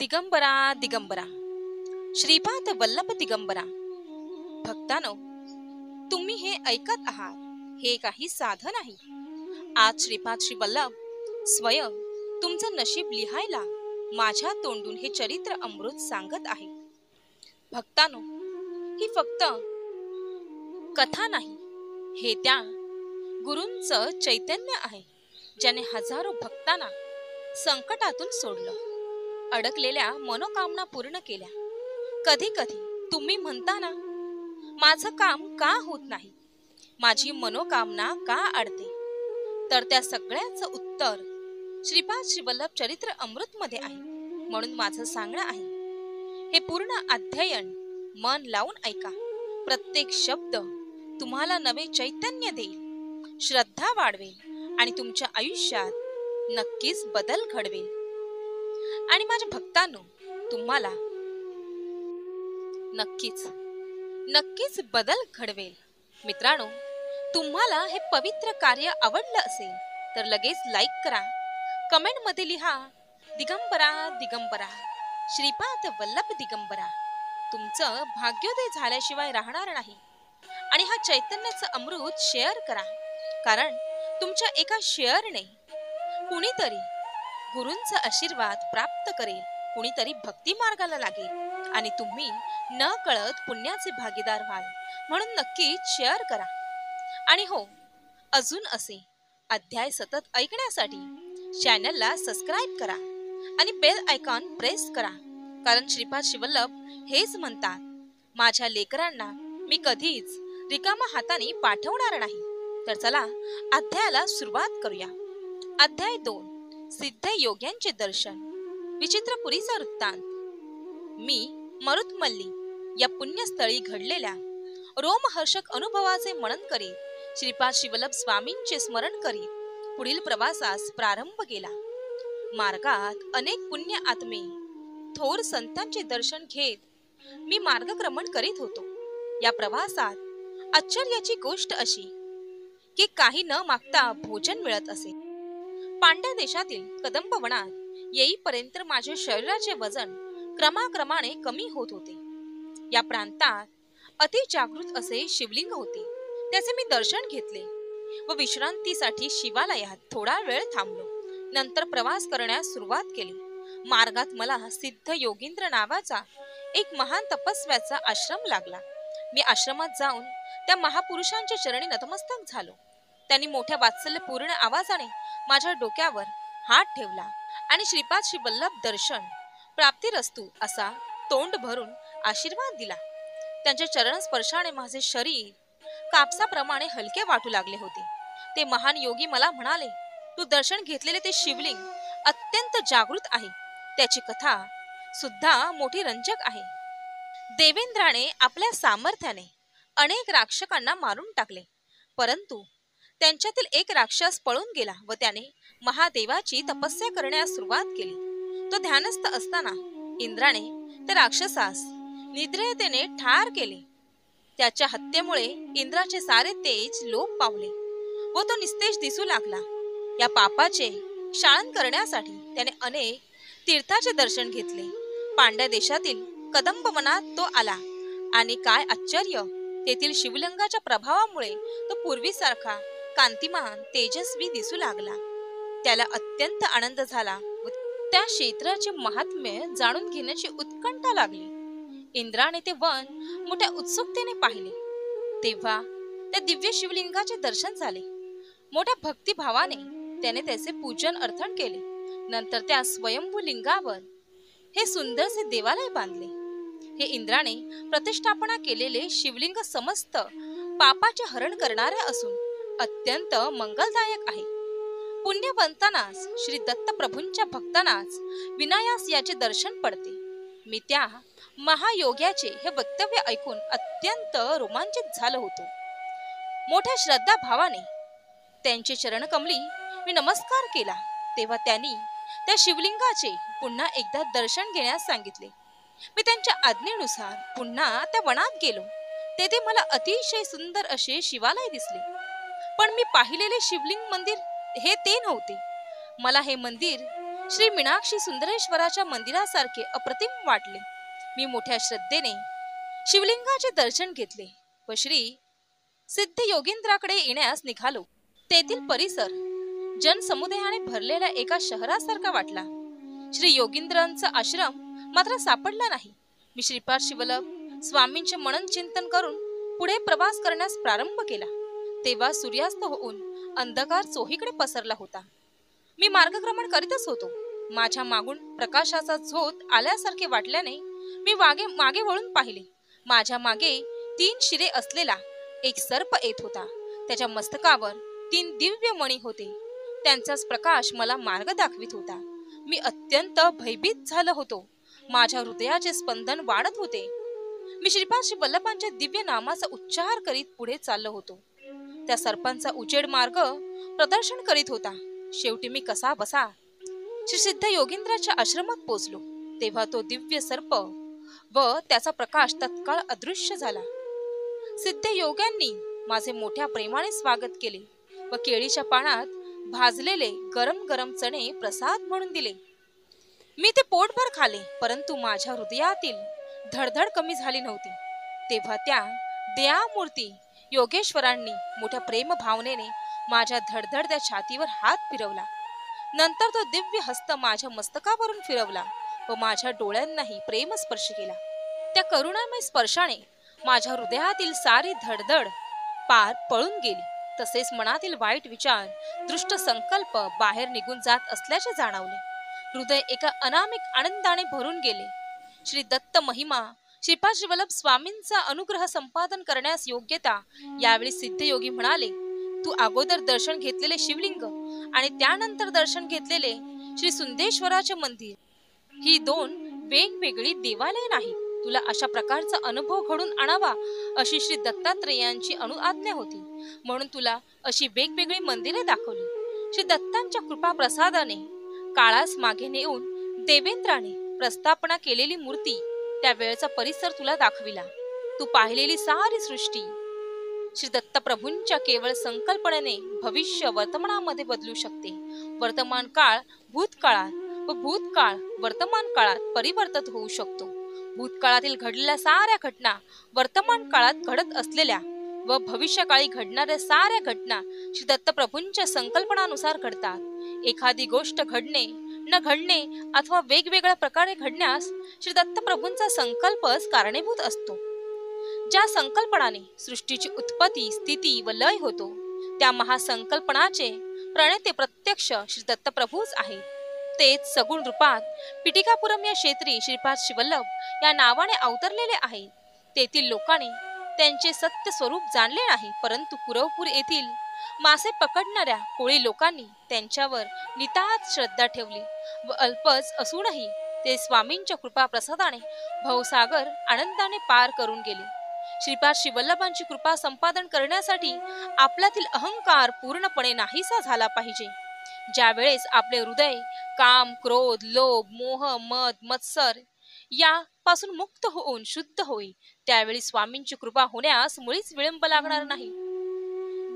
दिगंबरा दिगंबरा श्रीपाद वल्लभ दिगंबरा भक्तानो, तुम्ही हे ऐकत आहात हे काही साधन नाही। आज श्रीपाद श्री वल्लभ स्वयं तुमचं नशीब लिहायला माझ्या तोंडून हे चरित्र अमृत सांगत आहे। भक्तानो, ही फक्त कथा नाही, हे त्या गुरूंचं चैतन्य आहे, ज्याने हजारो भक्तांना संकटातून सोडलं, अडकलेल्या मनोकामना पूर्ण केल्या। कधी कधी तुम्ही म्हणता ना, माझं काम का होत नाही, माझी मनोकामना का अडते, तर त्या सगळ्याचं उत्तर श्रीपाद श्री वल्लभ चरित्र अमृत मध्ये आहे। म्हणून माझं सांगणं आहे, हे पूर्ण अध्ययन मन लावून ऐका। प्रत्येक शब्द तुम्हाला नवे चैतन्य देईल, श्रद्धा वाढवेल आणि तुमच्या आयुष्यात नक्कीच बदल घडवेल। आणि माझ्या भक्तांनो, तुम्हाला नक्कीच बदल घडवेल। मित्रांनो, तुम्हाला हे पवित्र कार्य आवडलं असेल तर लगेच लाईक करा, कमेंट मध्ये लिहा दिगंबरा दिगंबरा श्रीपाद वल्लभ दिगंबरा। तुमचं भाग्योदय झाल्याशिवाय राहणार नाही। आणि हा चैतन्याचं अमृत शेअर करा, कारण तुमच्या एका शेअरने कुणीतरी गुरूंचा आशीर्वाद प्राप्त करेल, कुणीतरी भक्ती मार्गाला लागेल आणि तुम्ही न कळत पुण्याचे भागीदार व्हाल। म्हणून नक्कीच शेअर करा। आणि हो, अजून असे अध्याय सतत ऐकण्यासाठी चॅनलला सबस्क्राईब करा आणि बेल आयकॉन प्रेस करा, कारण श्रीपाद श्री वल्लभ हेच म्हणतात, माझ्या लेकरांना मी कधीच रिकामा हाताने पाठवणार नाही। तर चला अध्यायाला सुरुवात करूया। अध्याय 2, सिद्ध योग्यांचे दर्शन। विचित्रपुरीचा वृत्तांत। मी मरुतमल्ली या पुण्यस्थळी घडलेल्या रोमहर्षक अनुभवाचे मनन करीत श्रीपाद श्री वल्लभ स्वामींचे स्मरण करीत पुढील प्रवासास प्रारंभ केला। मार्गात अनेक पुण्य आत्मे थोर संतांचे दर्शन घेत मी मार्गक्रमण करीत होतो। या प्रवासात आश्चर्याची गोष्ट अशी की काही न मागता भोजन मिळत असे। पांड्या देशातील कदंब वनात येईपर्यंत माझे शरीराचे वजन क्रमाक्रमाने कमी होत होते। या प्रांतात अति जागृत असे शिवलिंग होते, त्याचे मी दर्शन घेतले व विश्रांतीसाठी शिवालयात थोडा वेळ थांबलो। नंतर प्रवास करण्यास सुरुवात केली। मार्गात मला सिद्ध योगींद्र नावाचा एक महान तपस्व्याचा आश्रम लागला। मी आश्रमात जाऊन त्या महापुरुषांच्या चरणी नतमस्तक झालो। त्यांनी मोठ्या वात्सल्यपूर्ण आवाजाने माझ्या डोक्यावर हात ठेवला आणि श्रीपाद श्री वल्लभ दर्शन प्राप्तिरस्तु असा तोंड भरून आशीर्वाद दिला। त्यांच्या चरण स्पर्शाने माझे शरीर कापसाप्रमाणे हलके वाटू लागले होते। ते महान योगी मला म्हणाले, तू दर्शन घेतलेले ते शिवलिंग अत्यंत जागृत आहे, त्याची कथा सुद्धा मोठी रंजक आहे। देवेंद्राने आपल्या सामर्थ्याने अनेक राक्षकांना मारून टाकले, परंतु त्यांच्यातील एक राक्षस पळून गेला व त्याने महादेवाची तपस्या करण्यास सुरुवात केली। तो ध्यानस्थ असताना इंद्राने त्या राक्षसास निद्रेतेने ठार केले। त्याच्या हत्येमुळे इंद्राचे सारे तेज लोप पावले व तो निस्तेज दिसू लागला। या पापाचे क्षालन करण्यासाठी त्याने अनेक तीर्थाचे दर्शन घेतले। पांड्या देशातील कदंब वनात तो आला आणि काय आश्चर्य, तेथील शिवलिंगाच्या प्रभावामुळे तो पूर्वीसारखा कांतिमान तेजस्वी दिसू लागला। त्याला अत्यंत आनंद झाला व त्या क्षेत्राचे महात्म्य जाणून घेण्याची उत्कंठा लागली। इंद्राने ते वन मोठ्या उत्सुकतेने पाहिले, तेव्हा त्या दिव्य शिवलिंगाचे दर्शन झाले। मोठ्या भक्तिभावाने त्याने त्याचे पूजन अर्पण केले। नंतर त्या स्वयंभू लिंगावर हे सुंदरसे देवालय बांधले। हे इंद्राने प्रतिष्ठापना केलेले शिवलिंग समस्त पापाचे हरण करणारे असून अत्यंत मंगलदायक आहे। पुण्यवंतांनाच, श्री दत्त प्रभूंच्या भक्तांनाच विनायास याचे दर्शन पडते। मी त्या महायोग्याचे हे वक्तव्य ऐकून अत्यंत रोमांचित झालो होतो। मोठ्या श्रद्धा भावाने त्यांचे चरणकमली मी नमस्कार केला, तेव्हा त्यांनी त्या शिवलिंगाचे पुन्हा एकदा दर्शन घेण्यास सांगितले। मी त्यांच्या आज्ञेनुसार पुन्हा त्या वनात गेलो। तेथे मला अतिशय सुंदर असे शिवालय दिसले, पण मी पाहिलेले शिवलिंग मंदिर हे ते नव्हते। मला हे मंदिर श्री मीनाक्षी सुंदरेश्वराच्या मंदिरासारखे अप्रतिम वाटले. मी मोठ्या श्रद्धेने शिवलिंगाचे दर्शन घेतले व श्री सिद्ध योगेंद्राकडे येण्यास निघालो. तेथील परिसर जनसमुदायाने भरलेल्या एका शहरासारखा वाटला. श्री योगेंद्रांचा आश्रम मात्र सापडला नाही. मी श्रीपाद शिवल्लभ स्वामींचे मनन चिंतन करून पुढे प्रवास करण्यास प्रारंभ केला. तेव्हा सूर्यास्त होऊन अंधकार चोहीकडे पसरला होता. मी मार्गक्रमण करीतच होतो. माझ्या मागून प्रकाशाचा झोत आल्यासारखे वाटल्याने मी मागे वळून पाहिले. माझ्या मागे 3 शिरे असलेला एक सर्प येत होता. त्याच्या मस्तकावर 3 दिव्य मणी होते. त्यांचाच प्रकाश मला मार्ग दाखवित होता. मी अत्यंत भयभीत झालो होतो. माझ्या हृदयाचे स्पंदन वाढत होते. मी श्रीपाद वल्लभांच्या दिव्य नामाचा उच्चार करीत पुढे चाललो होतो. त्या सर्पांचा उजेड मार्ग प्रदर्शन करीत होता. शेवटी मी कसा बसा श्री सिद्ध योगेंद्राच्या आश्रमात पोचलो. तेव्हा तो दिव्य सर्प व त्याचा प्रकाश तत्काळ अदृश्य झाला. सिद्ध योग्यांनी माझे मोठ्या प्रेमाने स्वागत केले व केळीच्या पानात भाजलेले गरम गरम चणे प्रसाद म्हणून दिले. मी ते पोटभर खाले, परंतु माझ्या हृदयातील धडधड कमी झाली नव्हती. तेव्हा त्या दयामूर्ती योगेश्वरांनी मोठ्या प्रेम भावनेने माझ्या धडधडत्या छातीवर हात फिरवला. नंतर तो दिव्य हस्त माझ्या मस्तकावरून फिरवला व माझ्या डोळ्यांनाही प्रेम स्पर्श केला. त्या करुणामय स्पर्शाने माझ्या हृदयातील सारी धडधड पार पळून गेली. तसेच मनातील वाईट विचार, दृष्ट संकल्प बाहेर निघून जात असल्याचे जाणवले. हृदय एका अनामिक आनंदाने भरून गेले. श्री दत्त महिमा श्रीपाद वल्लभ स्वामींचा अनुग्रह संपादन करण्यास योग्यता. यावेळी सिद्धयोगी म्हणाले, तू अगोदर दर्शन घेतलेले शिवलिंग आणि त्यानंतर दर्शन घेतलेले श्री सुंदेश्वराचे मंदिर ही 2 वेगवेगळी देवालये नाहीत. तुला अशा प्रकारचा अनुभव घडून आणावा अशी श्री दत्तात्रेयांची अनुआज्ञा होती, म्हणून तुला अशी वेगवेगळी मंदिरे दाखवली. श्री दत्तांच्या कृपा प्रसादाने काळास मागे नेऊन देवेंद्राने प्रस्थापना केलेली मूर्ती, त्यावेळचा परिसर तुला दाखविला. तू पाहिलेली सारी सृष्टी श्री दत्त प्रभूंच्या केवळ संकल्पनेने भविष्य वर्तमानामध्ये बदलू शकते. वर्तमान काळ भूतकाळात व भूतकाळ वर्तमान काळात परिवर्तित होऊ शकतो. भूतकाळातील घडलेल्या साऱ्या घटना वर्तमान काळात घडत असलेल्या व भविष्यकाळी घडणाऱ्या साऱ्या घटना श्री दत्त प्रभूंच्या संकल्पनानुसार घडतात. एखादी गोष्ट घडणे न घडणे अथवा वेगवेगळ्या प्रकारे घडण्यास श्री दत्त प्रभूंचा संकल्पच कारणीभूत असतो. ज्या संकल्पनाने सृष्टीची उत्पत्ती, स्थिती व लय होतो, त्या महासंकल्पनाचे प्रणेते प्रत्यक्ष श्री दत्त प्रभूच आहेत. तेच सगुण रूपात पिटिकापुरम या क्षेत्री श्रीपाद शिवल्लभ या नावाने अवतरलेले आहेत. तेथील लोकांनी त्यांचे सत्य स्वरूप जाणले नाही, परंतु कुरवपूर येथील मासे पकडणाऱ्या कोळी लोकांनी त्यांच्यावर नितांत श्रद्धा ठेवली व अल्पच असूनही ते स्वामींच्या कृपा प्रसादाने भवसागर आनंदाने पार करून गेले. श्रीपाद शिवल्लभांची कृपा संपादन करण्यासाठी आपल्यातील अहंकार पूर्णपणे नाहीसा झाला पाहिजे. ज्या वेळेस आपले हृदय काम, क्रोध, लोभ, मोह, मद, मत्सर यापासून मुक्त होऊन शुद्ध होईल, त्यावेळी स्वामींची कृपा होण्यास मुळीच विलंब लागणार नाही.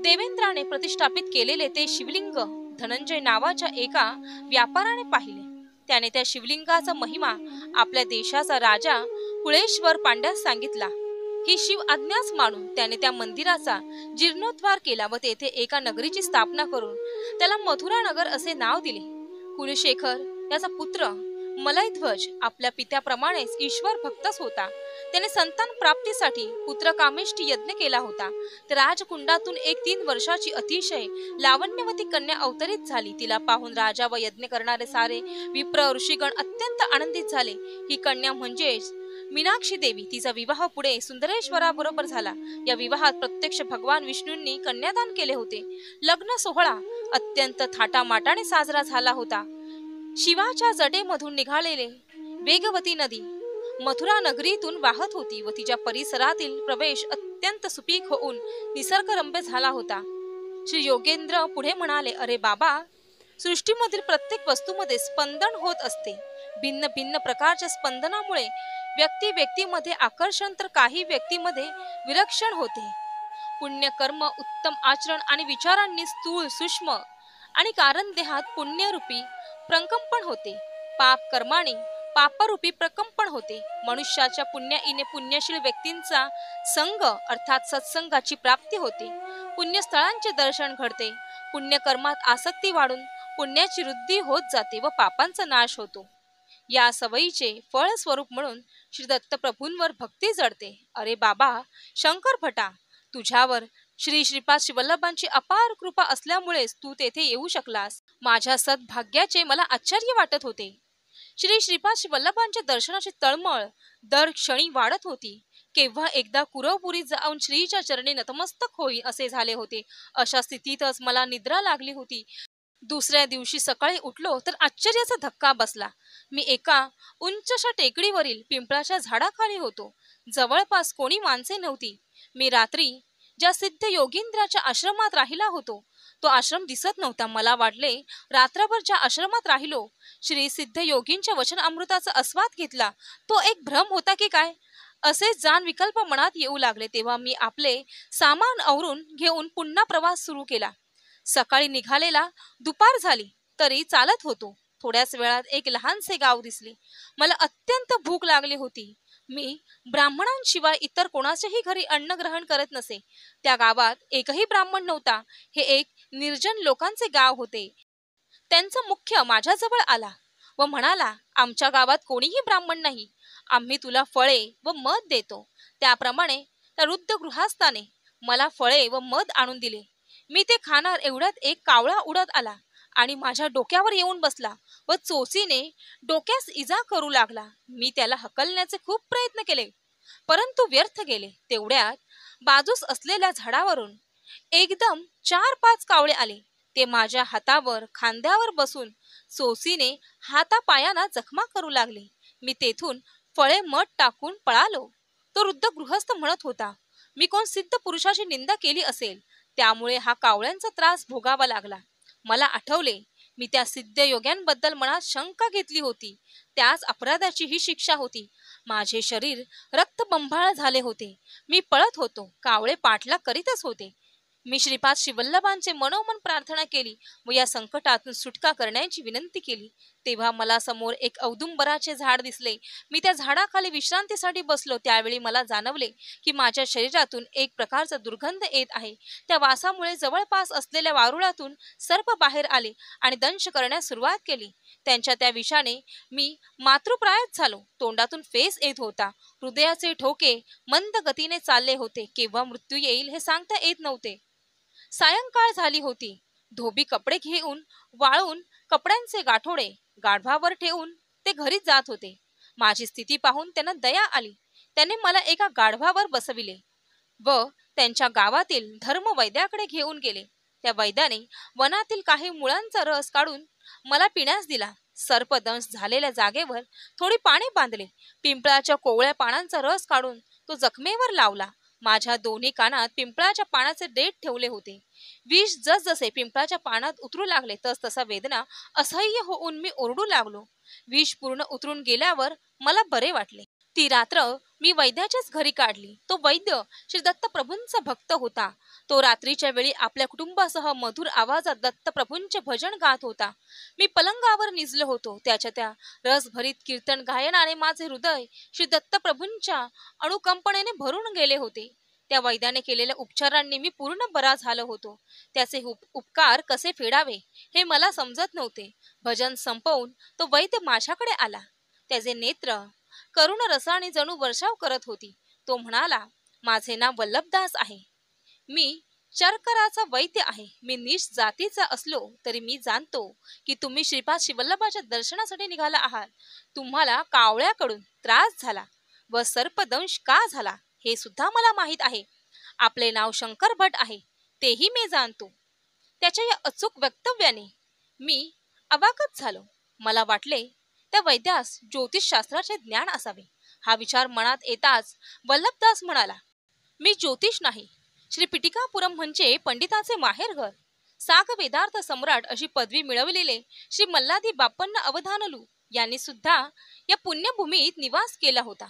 देवेंद्राने प्रतिष्ठापित केलेले ते शिवलिंग धनंजय नावाच्या एका व्यापाराने पाहिले. त्याने त्या शिवलिंगाचा महिमा आपल्या देशाचा राजा कुळेश्वर पांड्यास सांगितला. ही शिव आज्ञाच मानून त्याने त्या मंदिराचा जीर्णोद्धार केला व तेथे एका नगरीची स्थापना करून त्याला मथुरा नगर असे नाव दिले. कुलशेखर याचा पुत्र मलयध्वज आपल्या पित्याप्रमाणेच ईश्वर भक्तच होता. त्याने संतान प्राप्तीसाठी पुत्रकामेष्टी यज्ञ केला होता. तर राजकुंडातून एक 3 वर्षाची अतिशय लावण्यवती कन्या अवतरित झाली. तिला पाहून राजा व यज्ञ करणारे सारे विप्र ऋषीगण अत्यंत आनंदित झाले. ही कन्या म्हणजेच मीनाक्षी देवी. तिचा विवाह पुढे सुंदरेश्वराबरोबर झाला. या विवाहात प्रत्यक्ष भगवान विष्णूंनी कन्यादान केले होते. लग्न सोहळा अत्यंत थाटामाटाने साजरा झाला होता. शिवाच्या जटेमधून निघालेले वेगवती नदी मथुरा नगरीतून वाहत होती व तिच्या परिसरातील प्रवेश अत्यंत सुपीक होऊन निसर्गरम्य झाला होता. श्री योगेंद्र पुढे म्हणाले, अरे बाबा, सृष्टीमधील प्रत्येक वस्तूमध्ये स्पंदन होत असते. भिन्न भिन्न प्रकारच्या स्पंदनामुळे व्यक्तीमध्ये आकर्षण तर काही व्यक्तीमध्ये विरक्षण होते. पुण्य कर्म, उत्तम आचरण आणि विचारांनी स्थूल, सूक्ष्म आणि कारण देहात पुण्यरूपी प्रकंपन होते. पाप कर्माने पापरूपी प्रकंपन होते. मनुष्याच्या पुण्याईने पुण्यशील व्यक्तींचा संग अर्थात सत्संगाची प्राप्ती होते. पुण्यस्थळांचे दर्शन घडते. पुण्यकर्मात आसक्ती वाढून पुण्याची वृद्धी होत जाते व पापांचा नाश होतो. या सवयीचे फळ स्वरूप म्हणून श्री दत्तप्रभूंवर भक्ती जडते. अरे बाबा शंकर भटा, तुझ्यावर श्री श्रीपाद श्रीवल्लभांची अपार कृपा असल्यामुळेच तू तेथे येऊ शकलास. माझ्या सद्भाग्याचे मला आश्चर्य वाटत होते. श्री श्रीपाद श्रीवल्लभांच्या दर्शनाची तळमळ दर क्षणी वाढत होती. केव्हा एकदा कुरवपुरीत जाऊन श्रीच्या चरणी नतमस्तक होईल असे झाले होते. अशा स्थितीतच मला निद्रा लागली होती. दुसऱ्या दिवशी सकाळी उठलो तर आश्चर्याचा धक्का बसला. मी एका उंचशा टेकडीवरील पिंपळाच्या झाडाखाली होतो. जवळपास कोणी माणसे नव्हती. मी रात्री ज्या सिद्ध योगींद्राच्या आश्रमात राहिला होतो तो आश्रम दिसत नव्हता. मला वाटले रात्रभर ज्या आश्रमात राहिलो, श्री सिद्ध योगींच्या वचन अमृताचा आस्वाद घेतला, तो एक भ्रम होता की काय असे जाण विकल्प मनात येऊ लागले. तेव्हा मी आपले सामान आवरून घेऊन पुन्हा प्रवास सुरू केला. सकाळी निघालेला दुपार झाली तरी चालत होतो. थोड्याच वेळात एक लहानसे गाव दिसले. मला अत्यंत भूक लागली होती. मी ब्राह्मणांशिवाय इतर कोणाच्याही घरी अन्न ग्रहण करत नसे. त्या गावात एकही ब्राह्मण नव्हता. हे एक निर्जन लोकांचे गाव होते. त्यांचा मुख्य माझ्याजवळ आला व म्हणाला, आमच्या गावात कोणीही ब्राह्मण नाही. आम्ही तुला फळे व मध देतो. त्याप्रमाणे त्या वृद्ध गृहस्थाने मला फळे व मध आणून दिले. मी ते खाणार एवढ्यात एक कावळा उडत आला आणि माझ्या डोक्यावर येऊन बसला व चोचीने डोक्यास इजा करू लागला. मी त्याला हकलण्याचे खूप प्रयत्न केले परंतु व्यर्थ गेले. तेवढ्यात बाजूस असलेल्या झाडावरून एकदम 4-5 कावळे आले. ते माझ्या हातावर खांद्यावर बसून चोचीने हातापायांना जखमा करू लागले. मी तेथून फळे मध टाकून पळालो. तो वृद्ध गृहस्थ म्हणत होता, मी कोण सिद्ध पुरुषाची निंदा केली असेल त्यामुळे हा कावळ्यांचा त्रास भोगावा लागला. मला आठवले मी त्या सिद्ध योग्यांबद्दल मनात शंका घेतली होती. त्याच अपराधाची ही शिक्षा होती. माझे शरीर रक्तबंबाळ झाले होते. मी पळत होतो. कावळे पाठलाग करीतच होते. मी श्रीपाद श्रीवल्लभांचे मनोमन प्रार्थना केली व या संकटातून सुटका करण्याची विनंती केली. तेव्हा मला समोर एक औदुंबराचे झाड दिसले. मी त्या झाडाखाली विश्रांतीसाठी बसलो. त्यावेळी मला जाणवले की माझ्या शरीरातून एक प्रकारचा दुर्गंध येत आहे. त्या वासामुळे जवळपास असलेल्या वारुळातून सर्प बाहेर आले आणि दंश करण्यास सुरुवात केली. त्यांच्या त्या विषाने मी मातृप्रायच झालो. तोंडातून फेस येत होता. हृदयाचे ठोके मंद गतीने चालले होते. केव्हा मृत्यू येईल हे सांगता येत नव्हते. सायंकाळ झाली होती. धोबी कपडे घेऊन वाळून कपड्यांचे गाठोडे गाढवावर ठेवून ते घरी जात होते. माझी स्थिती पाहून त्यांना दया आली. त्याने मला एका गाढवावर बसविले व त्यांच्या गावातील धर्मवैद्याकडे घेऊन गेले. त्या वैद्याने वनातील काही मुळांचा रस काढून मला पिण्यास दिला. सर्पदंश झालेल्या जागेवर थोडी पाने बांधले. पिंपळाच्या कोवळ्या पानांचा रस काढून तो जखमेवर लावला. माझ्या दोन्ही कानात पिंपळाच्या पानाचे देठ ठेवले होते. विष जसजसे पिंपळाच्या पानात उतरू लागले तसतसा वेदना असह्य होऊन मी ओरडू लागलो. विष पूर्ण उतरून गेल्यावर मला बरे वाटले. ती रात्र मी वैद्याच्याच घरी काढली. तो वैद्य श्री दत्तप्रभूंचा भक्त होता. तो रात्रीच्या वेळी आपल्या कुटुंबासह मधुर आवाजात दत्तप्रभूंचे भजन गात होता. मी पलंगावर निजलो होतो. त्याच्या त्या रसभरीत कीर्तन गायनाने माझे हृदय श्री दत्तप्रभूंच्या अनुकंपनेने भरून गेले होते. त्या वैद्याने केलेल्या उपचारांनी मी पूर्ण बरा झालो होतो. त्याचे उपकार कसे फेडावे हे मला समजत नव्हते. भजन संपवून तो वैद्य माझ्याकडे आला. त्याचे नेत्र करुण रसाने जणू वर्षाव करत होती. तो म्हणाला, माझे नाव वल्लभदास आहे. मी चरकराचा वैद्य आहे. मी नीच जातीचा असलो तरी मी जाणतो की तुम्ही श्रीपाद श्रीवल्लभाच्या दर्शनासाठी निघाला आहात. तुम्हाला कावळ्याकडून त्रास झाला व सर्पदंश का झाला हे सुद्धा मला माहीत आहे. आपले नाव शंकर भट आहे तेही मी जाणतो. त्याच्या या अचूक वक्तव्याने मी अवाकच झालो. मला वाटले त्या वैद्यास ज्योतिषशास्त्राचे ज्ञान असावे. हा विचार मनात येताच वल्लभदास म्हणाला, मी ज्योतिष नाही. श्री पिटिकापुरम म्हणजे पंडिताचे माहेरघर. साग वेदार्थ सम्राट अशी पदवी मिळवलेले श्री मल्लादी बाप्पन्न अवधानलू यांनी सुद्धा या पुण्यभूमीत निवास केला होता.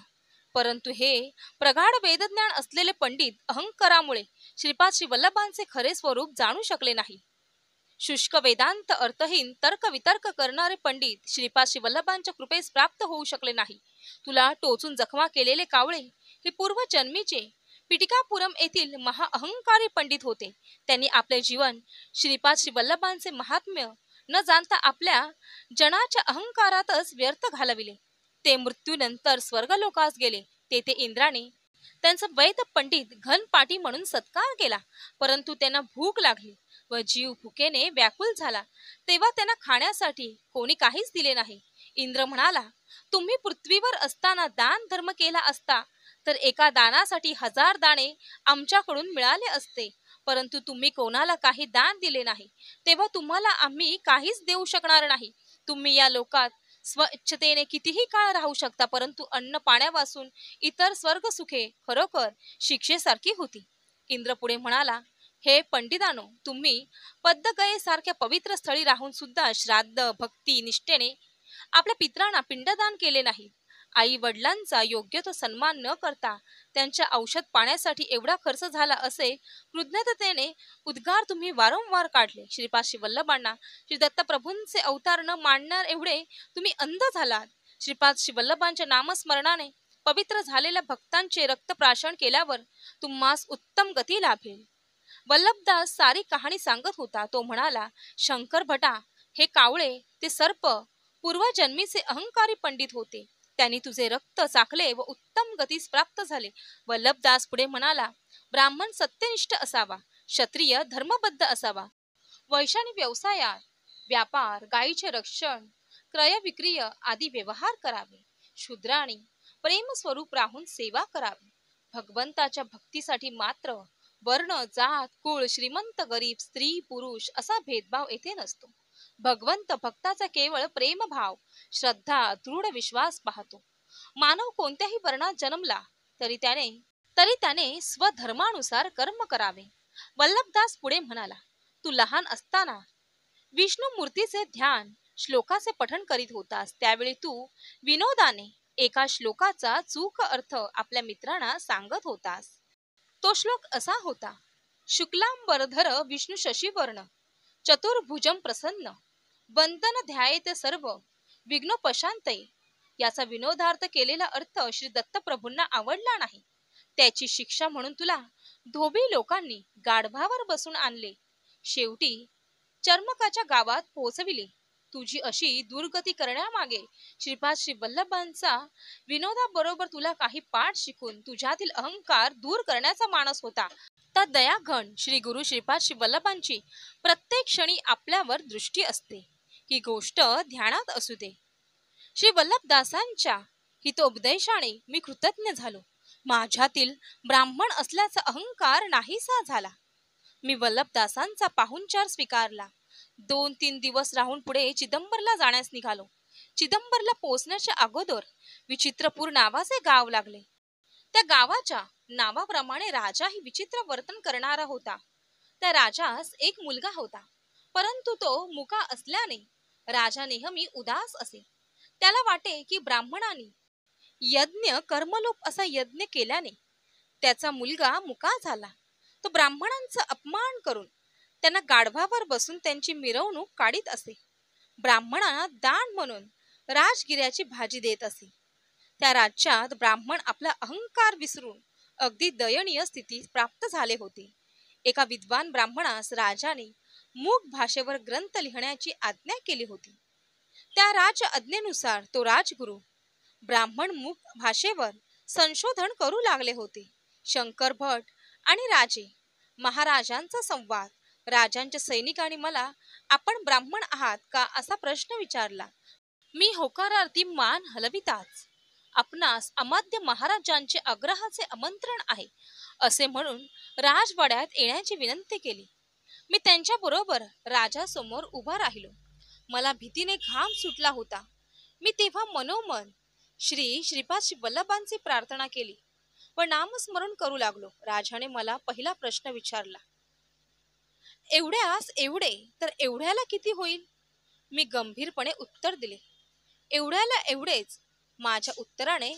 परंतु हे प्रगाढ वेदज्ञान असलेले पंडित अहंकारामुळे श्रीपाद श्री वल्लभांचे खरे स्वरूप जाणू शकले नाही. शुष्क वेदांत अर्थहीन तर्क वितर्क करणारे पंडित श्रीपाद श्रीवल्लभांच्या कृपेस प्राप्त होऊ शकले नाही. तुला टोचून जखमा केलेले कावळे हे पूर्वजन्मीचे पिटिकापुरम येथील महाअहंकारी पंडित होते. त्यांनी आपले जीवन श्रीपाद श्रीवल्लभांचे महात्म्य न जाणता आपल्या जनाच्या अहंकारातच व्यर्थ घालविले. ते मृत्यूनंतर स्वर्गलोकास गेले. तेथे इंद्राने त्यांचा वैद पंडित घनपाटी म्हणून सत्कार केला. परंतु त्यांना भूक लागली व जीव भुकेने व्याकुल झाला तेव्हा त्यांना खाण्यासाठी कोणी काहीच दिले नाही. इंद्र म्हणाला, तुम्ही पृथ्वीवर असताना दान धर्म केला असता तर एका दानासाठी 1000 दाणे आमच्याकडून मिळाले असते. परंतु तुम्ही कोणाला काही दान दिले नाही तेव्हा तुम्हाला आम्ही काहीच देऊ शकणार नाही. तुम्ही या लोकात स्वच्छतेने कितीही काळ राहू शकता, परंतु अन्न पाण्यापासून इतर स्वर्ग सुखे खरोखर शिक्षेसारखी होती. इंद्र पुढे म्हणाला, हे पंडितांनो, तुम्ही पद्मगयेसारख्या पवित्र स्थळी राहून सुद्धा श्राद्ध भक्ती निष्ठेने आपल्या पितरांना पिंडदान केले नाही. आई वडिलांचा योग्य तो सन्मान न करता त्यांच्या औषध पाण्यासाठी एवढा खर्च झाला असे कृतज्ञतेने उद्गार तुम्ही वारंवार काढले. श्रीपाद श्रीवल्लभांना श्री दत्तप्रभूंचे अवतार न मानणार एवढे तुम्ही अंध झालात. श्रीपाद श्रीवल्लभांच्या नामस्मरणाने पवित्र झालेल्या भक्तांचे रक्तप्राशन केल्यावर तुम्हास उत्तम गती लाभेल. वल्लभदास सारी कहाणी सांगत होता. तो म्हणाला, शंकर भटा, हे कावळे ते सर्प पूर्वजन्मीचे अहंकारी पंडित होते. त्यांनी तुझे रक्त चाखले व उत्तम गतीस प्राप्त झाले. वल्लभदास पुढे म्हणाला, ब्राह्मण सत्यनिष्ठ असावा, क्षत्रिय धर्मबद्ध असावा, वैशाणी व्यवसायात व्यापार, गायीचे रक्षण, क्रय विक्रिय आदी व्यवहार करावे, शूद्राणी प्रेम स्वरूप राहून सेवा करावी. भगवंताच्या भक्तीसाठी मात्र वर्ण, जात, कुळ, श्रीमंत गरीब, स्त्री पुरुष असा भेदभाव येथे नसतो. भगवंत भक्ताचा केवळ प्रेमभाव, श्रद्धा, दृढ विश्वास पाहतो. मानव कोणत्याही वर्णात जन्मला तरी त्याने स्वधर्मानुसार कर्म करावे. वल्लभदास पुढे म्हणाला, तू लहान असताना विष्णू मूर्तीचे ध्यान श्लोकाचे पठण करीत होतास. त्यावेळी तू विनोदाने एका श्लोकाचा चूक अर्थ आपल्या मित्रांना सांगत होतास. तो श्लोक असा होता, शुक्लांबरधर विष्णू शशिवर्ण चतुर्भुजम प्रसन्न वंदन ध्यायेत सर्व विघ्नोपशांतये. याचा विनोदार्थ केलेला अर्थ श्री दत्तप्रभूंना आवडला नाही. त्याची शिक्षा म्हणून तुला धोबी लोकांनी गाढवावर बसून आणले. शेवटी चर्मकाच्या गावात पोहोचविले. तुझी अशी दुर्गती करण्यामागे श्रीपाद श्रीवल्लभांचा विनोदाबरोबर तुला काही पाठ शिकून तुझ्यातील अहंकार दूर करण्याचा मानस होता. त्या दयाघन श्री गुरु श्रीपाद श्रीवल्लभांची प्रत्येक क्षणी आपल्यावर दृष्टी असते. ही गोष्ट ध्यानात असू दे. श्री वल्लभदासांच्या हितोपदेशाने मी कृतज्ञ झालो. माझ्यातील ब्राह्मण असल्याचा अहंकार नाहीसा झाला. मी वल्लभदासांचा पाहुणचार स्वीकारला. 2-3 दिवस राहून पुढे चिदंबरला जाण्यास निघालो. चिदंबरला पोहोचण्याच्या अगोदर विचित्रपूर नावाचे गाव लागले. त्या गावाच्या नावाप्रमाणे राजाही विचित्र वर्तन करणारा होता. त्या राजास एक मुलगा होता, परंतु तो मुका असल्याने राजा नेहमी उदास असे. त्याला वाटे की ब्राह्मणांनी यज्ञ कर्मलोप असा यज्ञ केल्याने त्याचा मुलगा मुका झाला. तो ब्राह्मणांचा अपमान करून त्यांना गाढवावर बसून त्यांची मिरवणूक काढीत असे. ब्राह्मणांना दान म्हणून राजगिऱ्याची भाजी देत असे. त्या राज्यात ब्राह्मण आपला अहंकार विसरून अगदी दयनीय स्थिती प्राप्त झाले होते. एका विद्वान ब्राह्मणास राजाने मूक भाषेवर ग्रंथ लिहिण्याची आज्ञा केली होती. त्या राज आज्ञेनुसार तो राजगुरु ब्राह्मण मूक भाषेवर संशोधन करू लागले होते. शंकर भट आणि राजे महाराजांचा संवाद. राजांच्या सैनिकांनी मला आपण ब्राह्मण आहात का असा प्रश्न विचारला. मी होकारार्थी मान हलविताच आपणास अमात्य महाराजांचे आग्रहाचे आमंत्रण आहे असे म्हणून राजवाड्यात येण्याची विनंती केली. मी त्यांच्या बरोबर राजासमोर उभा राहिलो. मला भीतीने घाम सुटला होता. मी तेव्हा मनोमन श्रीपाद श्रीवल्लभांची प्रार्थना केली व नामस्मरण करू लागलो. राजाने मला पहिला प्रश्न विचारला, एवढ्यास एवढे तर एवढ्याला किती होईल? मी गंभीरपणे उत्तर दिले, एवढ्याला एवढेच. माझ्या उत्तराने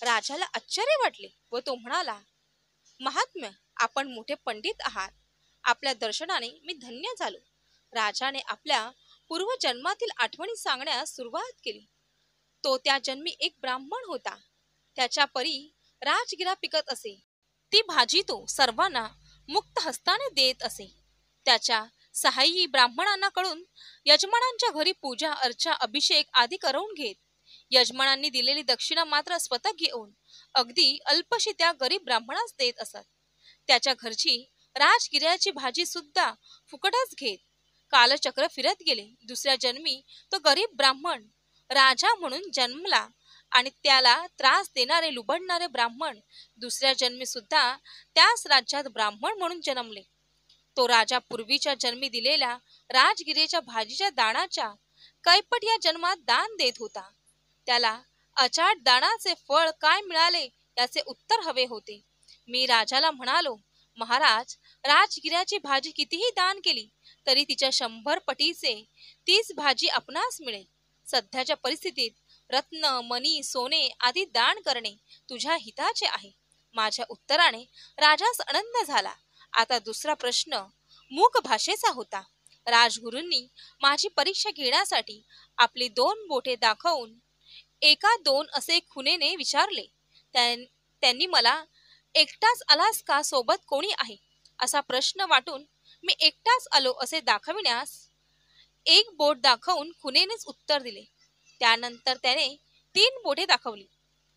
राजाला आश्चर्य वाटले व तो म्हणाला, महात्म्य, आपण मोठे पंडित आहात. आपल्या दर्शनाने मी धन्य झालो. राजाने आपल्या पूर्वजन्मातील आठवणी सांगण्यास सुरुवात केली. तो त्या जन्मी एक ब्राह्मण होता. त्याच्या परी राजगिरा पिकत असे. ती भाजी तो सर्वांना मुक्त हस्ताने देत असे. त्याच्या सहाय्यी ब्राह्मणांना कडून यजमानांच्या घरी पूजा अर्चा अभिषेक आदी करवून घेत. यजमानांनी दिलेली दक्षिणा मात्र स्वतः घेऊन अगदी अल्पशी त्या गरीब ब्राह्मणास देत असत. त्याच्या घरची राजगिऱ्याची भाजी सुद्धा फुकटच घेत. कालचक्र फिरत गेले. दुसऱ्या जन्मी तो गरीब ब्राह्मण राजा म्हणून जन्मला आणि त्याला त्रास देणारे लुबडणारे ब्राह्मण दुसऱ्या जन्मी सुद्धा त्याच राज्यात ब्राह्मण म्हणून जन्मले. तो राजा पूर्वीच्या जन्मी दिलेल्या राजगिरीच्या भाजीच्या दाणाच्या कैपट या जन्मात दान देत होता. त्याला अचाट दानाचे फळ काय मिळाले याचे उत्तर हवे होते. मी राजाला म्हणालो, महाराज, राजगिऱ्याची भाजी कितीही दान केली तरी तिच्या 100 पटीचे तीच भाजी आपणास मिळेल. सध्याच्या परिस्थितीत रत्न मणी सोने आदी दान करणे तुझ्या हिताचे आहे. माझ्या उत्तराने राजास आनंद झाला. आता दुसरा प्रश्न मूक भाषेचा होता. राजगुरूंनी माझी परीक्षा घेण्यासाठी आपली 2 बोटे दाखवून 1-2 असे खुनेने विचारले. त्यांनी मला एकटाच आलास का सोबत कोणी आहे असा प्रश्न वाटून मी एकटाच आलो असे दाखविण्यास 1 बोट दाखवून खुनेनेच उत्तर दिले. त्यानंतर त्याने 3 बोटे दाखवली.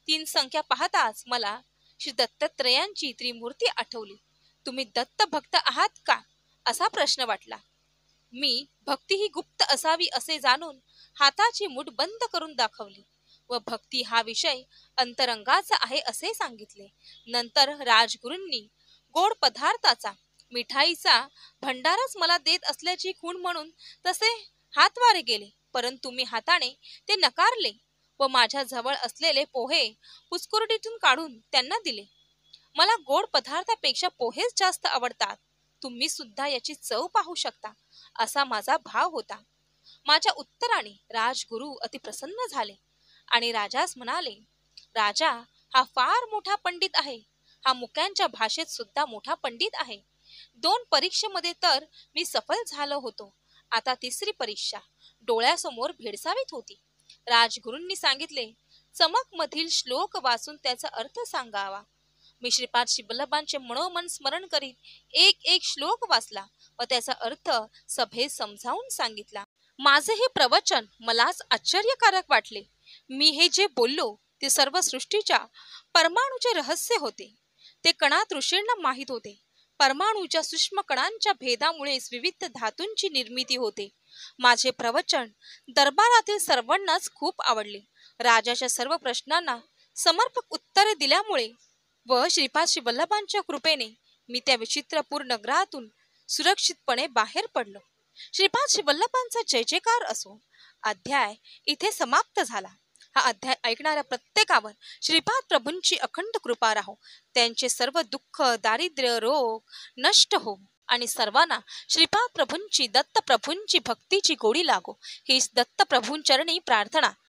3 संख्या पाहताच मला श्री दत्तात्रयांची त्रिमूर्ती आठवली. तुम्ही दत्त भक्त आहात का असा प्रश्न वाटला. मी भक्ती ही गुप्त असावी असे जाणून हाताची मूठ बंद करून दाखवली व भक्ती हा विषय अंतरंगाचा आहे असे सांगितले. नंतर राजगुरूंनी गोड पदार्थाचा मिठाईचा भंडारच मला देत असल्याची खूण म्हणून तसे हातवारे गेले, परंतु मी हाताने ते नकारले व माझ्या जवळ असलेले पोहे पुस्कुरडीतून काढून त्यांना दिले. मला गोड पदार्थापेक्षा पोहेच जास्त आवडतात. तुम्ही सुद्धा याची चव पाहू शकता असा माझा भाव होता. माझ्या उत्तराने राजगुरू अति प्रसन्न झाले आणि राजास म्हणाले, राजा हा फार मोठा पंडित आहे. हा मुक्यांच्या भाषेत सुद्धा मोठा पंडित आहे. 2 परीक्षेमध्ये तर मी सफल झालो होतो. आता 3री परीक्षा डोळ्यासमोर भेडसावीत होती. राजगुरूंनी सांगितले, चमक मधील श्लोक वाचून त्याचा अर्थ सांगावा. मी श्रीपाद श्रीवल्लभांचे मनोमन स्मरण करीत एक श्लोक वाचला व त्याचा अर्थ सभेत समजावून सांगितला. माझे हे प्रवचन मलाच आश्चर्यकारक वाटले. मी हे जे बोललो ते सर्व सृष्टीच्या परमाणूचे रहस्य होते. ते कणात ऋषींना माहीत होते. परमाणूच्या सूक्ष्म कणांच्या भेदामुळेच विविध धातूंची निर्मिती होते. माझे प्रवचन दरबारातील सर्वांनाच खूप आवडले. राजाच्या सर्व प्रश्नांना समर्पक उत्तरे दिल्यामुळे व श्रीपाद श्रीवल्लभांच्या कृपेने मी त्या विचित्रपूर नगरातून सुरक्षितपणे बाहेर पडलो. श्रीपाद श्रीवल्लभांचा जय जयकार असो. अध्याय इथे समाप्त झाला. हा अध्याय ऐकणाऱ्या प्रत्येकावर श्रीपाद प्रभूंची अखंड कृपा राहो. त्यांचे सर्व दुःख दारिद्र्य रोग नष्ट हो आणि सर्वांना श्रीपाद प्रभूंची दत्त प्रभूंची भक्तीची गोडी लागो हीच दत्त प्रभूंचरणी प्रार्थना.